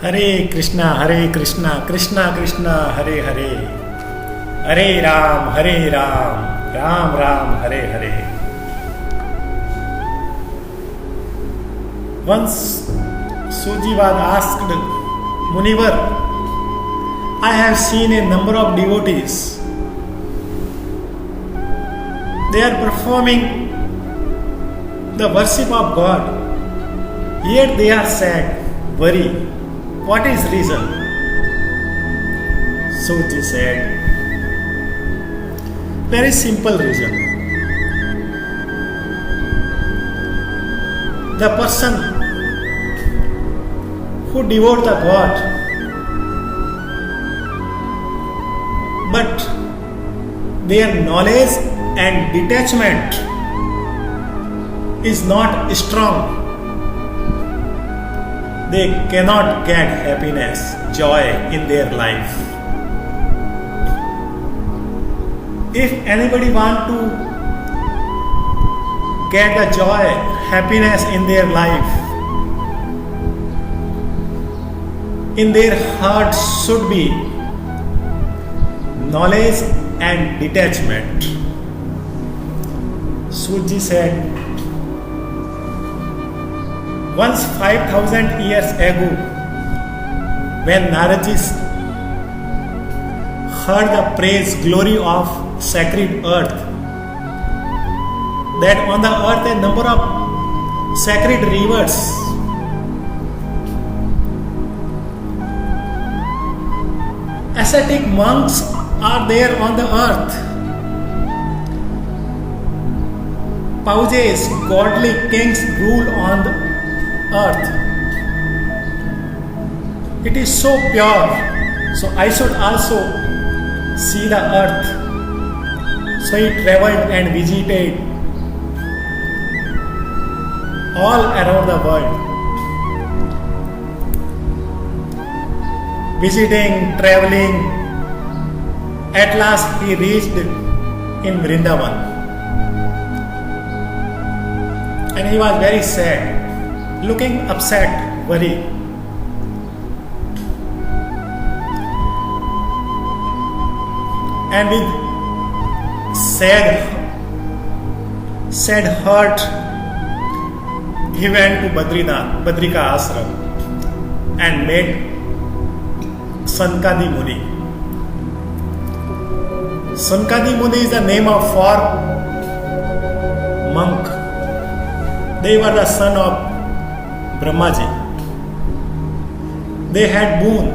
Hare Krishna Krishna Krishna Hare Hare, Hare Ram Ram Ram Hare Hare. Once Suji was asked, Munivar, I have seen a number of devotees. They are performing the worship of God, yet they are sad, worry. What is reason? Suji said, very simple reason. The person who devote the God, but their knowledge and detachment is not strong, they cannot get happiness, joy in their life. If anybody want to get the joy, happiness in their life, in their heart should be knowledge and detachment. Suji said, once 5,000 years ago, when Naradji heard the praise glory of sacred earth, that on the earth a number of sacred rivers, ascetic monks are there on the earth, Paujes, godly kings rule on the earth. It is so pure, so I should also see the earth. So he traveled and visited all around the world. Visiting, traveling, at last he reached in Vrindavan. And he was very sad, looking upset, worried. And with sad heart, he went to Badrika Ashram and met Sankadi Muni. Sankadi Muni is the name of four monk. They were the son of Brahmaji. They had boon.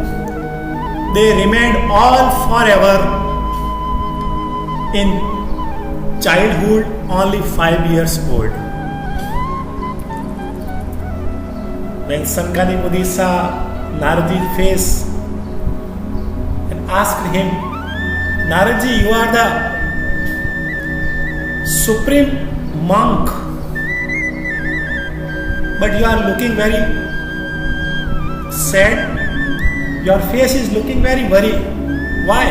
They remained all forever in childhood, only 5 years old. When Sankadi Muni saw Naradji's face and asked him, Naradji, you are the supreme monk, but you are looking very sad. Your face is looking very worried. Why?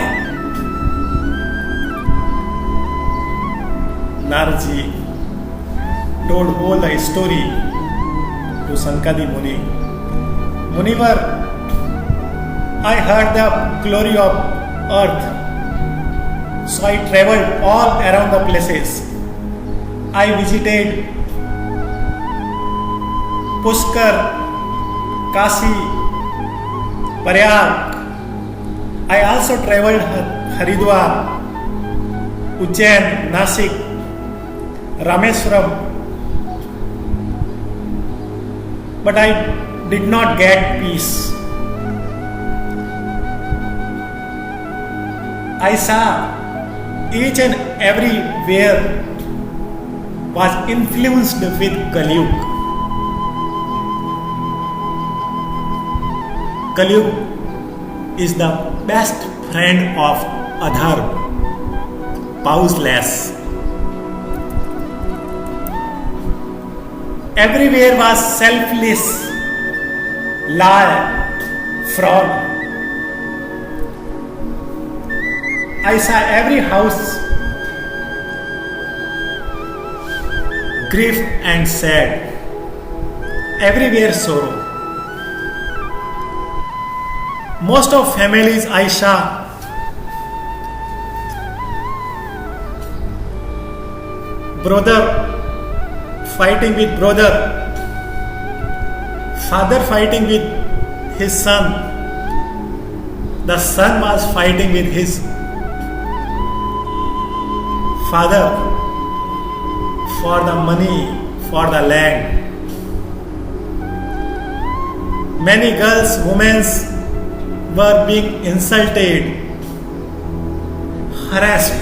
Naradji told all the story to Sankadi Muni. Munivar, I heard the glory of earth, so I traveled all around the places. I visited Pushkar, Kashi, Prayag. I also traveled Haridwar, Ujjain, Nasik, Rameswaram. But I did not get peace. I saw each and everywhere was influenced with Kali Yuga. Kali Yuga is the best friend of Adharma, pauseless. Everywhere was selfless, lie, fraud. I saw every house grief and sad, everywhere sorrow. Most of families I saw, brother fighting with brother, father fighting with his son, the son was fighting with his father for the money, for the land. Many girls, women were being insulted, harassed.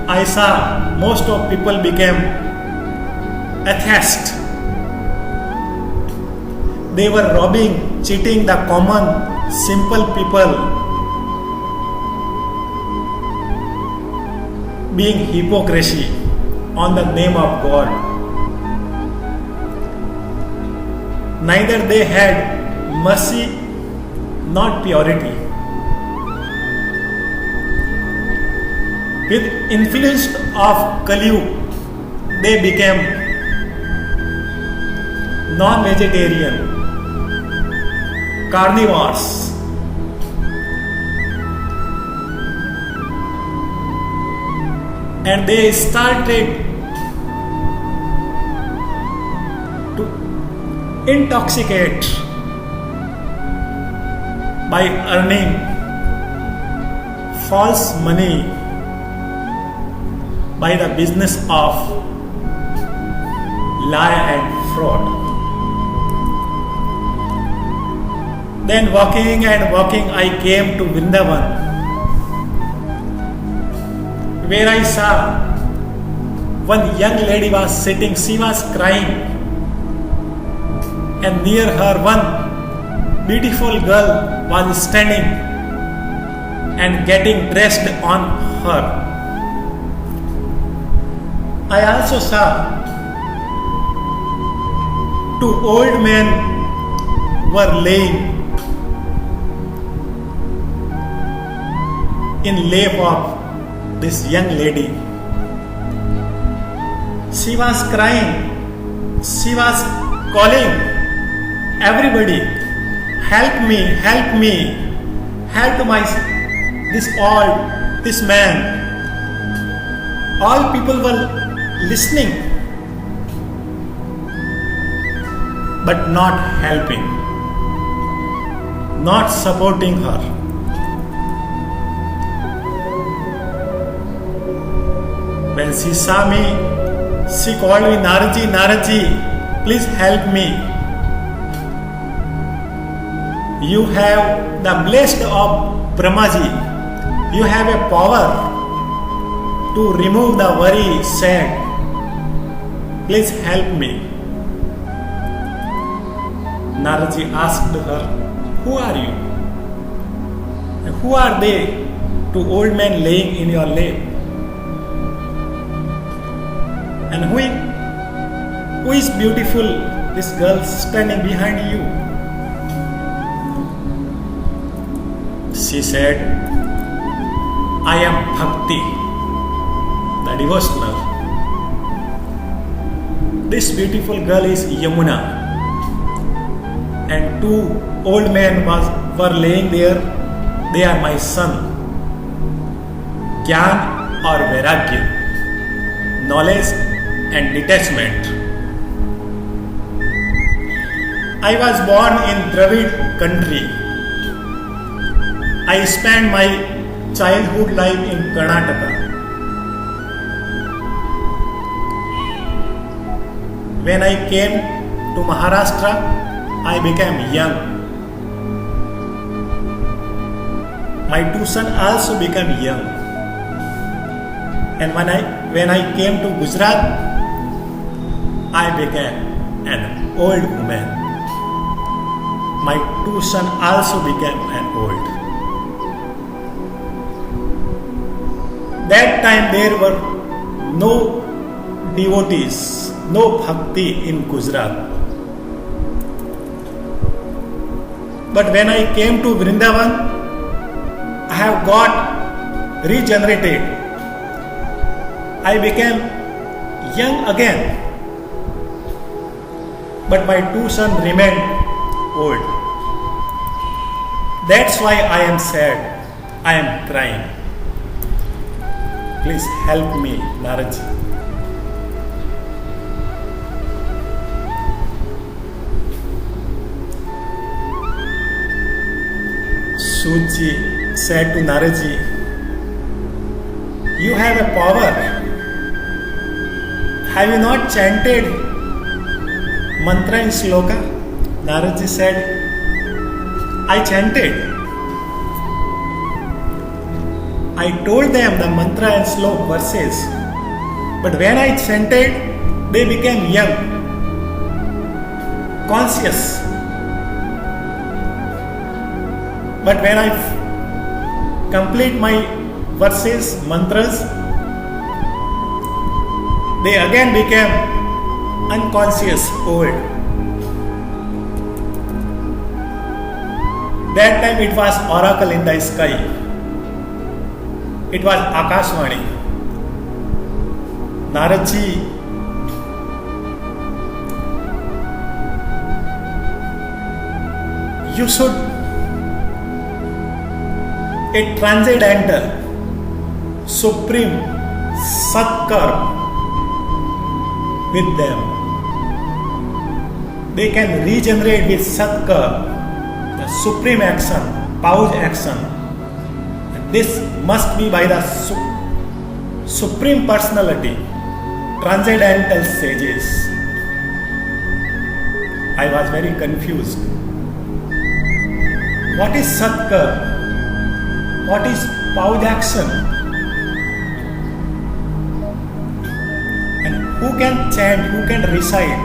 I saw most of people became atheists. They were robbing, cheating the common, simple people, being hypocrisy on the name of God. Neither they had mercy nor purity. With influence of Kali Yuga, they became non-vegetarian, carnivores. And they started to intoxicate by earning false money by the business of lie and fraud. Then walking and walking, I came to Vrindavan, where I saw one young lady was sitting, she was crying, and near her one beautiful girl was standing and getting dressed on her. I also saw two old men were laying in lap of this young lady. She was crying, she was calling everybody, help me, help me, help my this man. All people were listening but not helping, not supporting her. When she saw me, she called me, Naradji, Naradji, please help me. You have the blessed of Brahmaji. You have a power to remove the worry, sad. Please help me. Naradji asked her, who are you? And who are they? Two old men laying in your lap. And who is beautiful? This girl standing behind you. She said, I am Bhakti, the devotional. This beautiful girl is Yamuna, and two old men were laying there. They are my son. Gyan or Vairagya, knowledge and detachment. I was born in Dravid country. I spent my childhood life in Karnataka. When I came to Maharashtra, I became young. My two sons also became young. And when I came to Gujarat, I became an old woman. My two sons also became an old. That time there were no devotees, no bhakti in Gujarat. But when I came to Vrindavan, I have got regenerated. I became young again. but my two sons remained old. That's why I am sad. I am crying. Please help me, Naradji. Sudji said to Naradji, you have a power. Have you not chanted mantra in sloka? Naradji said, I chanted. I told them the mantra and slok verses, but when I chanted, they became young, conscious. But when I complete my verses, mantras, they again became unconscious, old. That time it was oracle in the sky. It was Akashvani. Naradji you should a transcendental, supreme Satkar with them. They can regenerate with Satkar, the supreme action, Pauj action. This must be by the Supreme Personality, Transcendental Sages. I was very confused. What is Satkar? What is Pauj action? And who can chant, who can recite?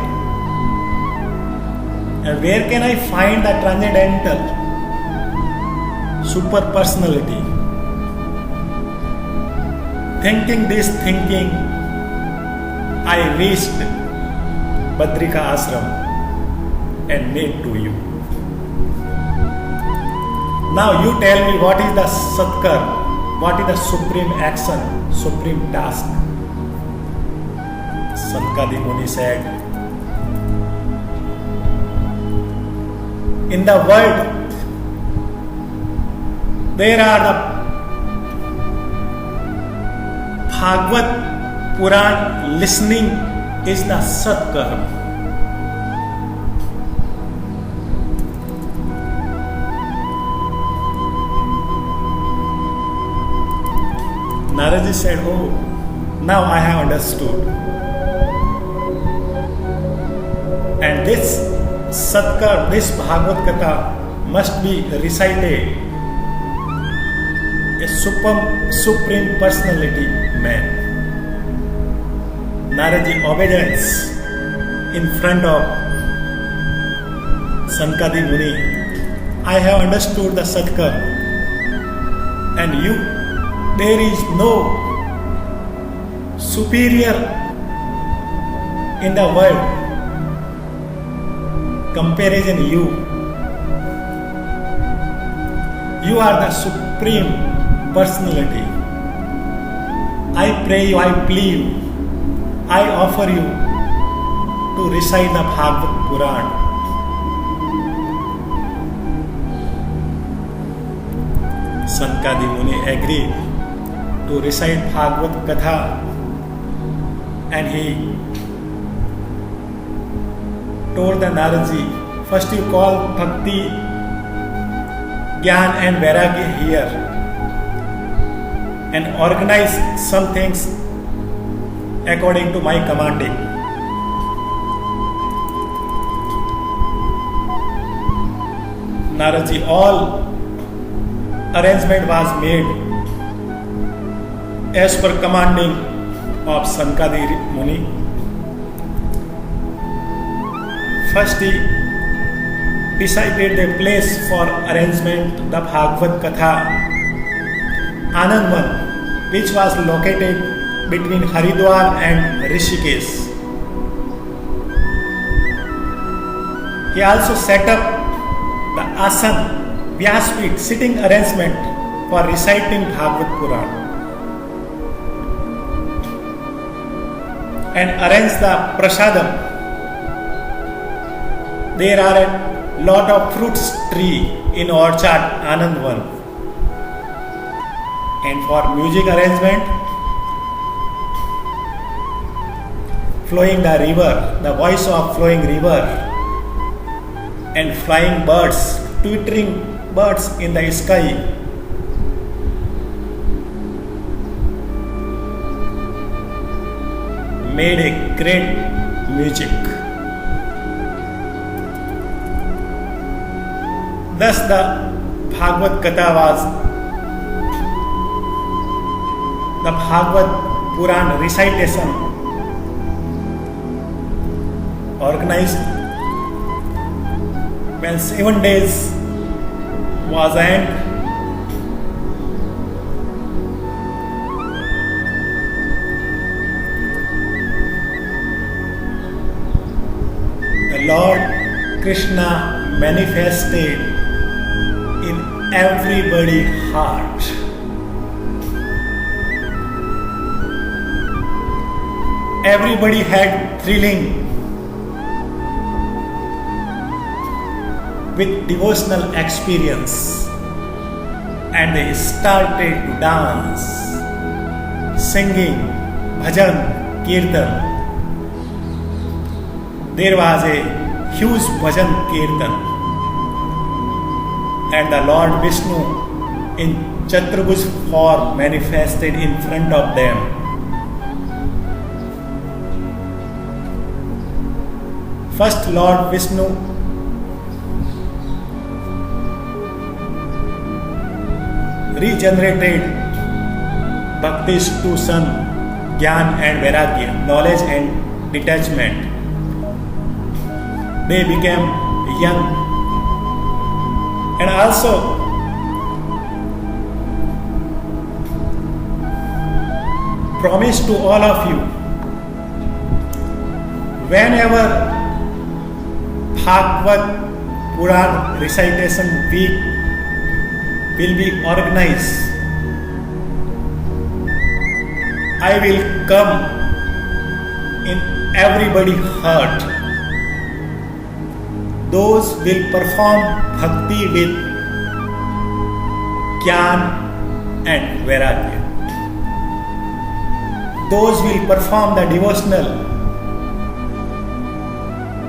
And where can I find the transcendental super personality? Thinking this thinking, I reached Badrika Ashram and made to you. Now you tell me what is the Satkar, what is the supreme action, supreme task. Sankadi Muni said, in the world there are the Bhagavad Puran listening is the Satkar. Naradji said, oh, now I have understood. And this Satkar, this Bhagavad Katha must be recited. A supreme personality man. Naradji obedience in front of Sankadi Muni. I have understood the Satkar, and you, there is no superior in the world comparison you. You are the supreme personality. I pray you, I plead you, I offer you to recite the Bhagavad Puran. Sankadi Muni agreed to recite Bhagavad Katha, and he told the Naradji, first you call Bhakti, Gyan and Vairagya here and organize some things according to my commanding. Naradji, all arrangement was made as per commanding of Sankadi Muni. First he decided the place for arrangement the Bhagavad Katha, Anandvan, which was located between Haridwar and Rishikesh. He also set up the asan, Vyaspeeth, sitting arrangement for reciting Bhagavad Puran, and arranged the prasadam There are a lot of fruits tree in orchard Anandvan. And for music arrangement, flowing the river, the voice of flowing river, and flying birds, twittering birds in the sky. Made a great music. Thus the Bhagavad Gita was the Bhagavad Puran recitation organized when 7 days was end. The Lord Krishna manifested in everybody's heart. Everybody had thrilling with devotional experience, and they started to dance, singing bhajan, kirtan. There was a huge bhajan kirtan, and the Lord Vishnu in Chaturabhuj form manifested in front of them. First, Lord Vishnu regenerated Bhakti's two sons, Gyan and Vairagya, knowledge and detachment. They became young, and also promise to all of you, whenever Bhagavad Puran recitation week will be organized, I will come in everybody's heart. Those will perform bhakti with Gyan and Vairagya. Those will perform the devotional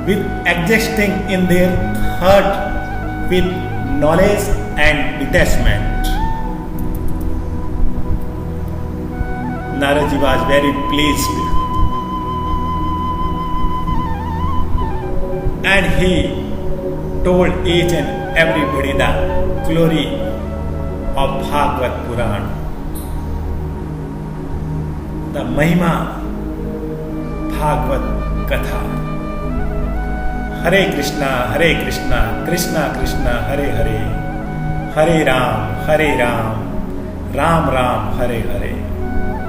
with existing in their heart with knowledge and detachment. Naradji was very pleased, and he told each and everybody the glory of Bhagavad Puran, the Mahima Bhagavad Katha. Hare Krishna, Krishna Krishna, Hare Hare, Hare Ram, Ram Ram, Hare Hare.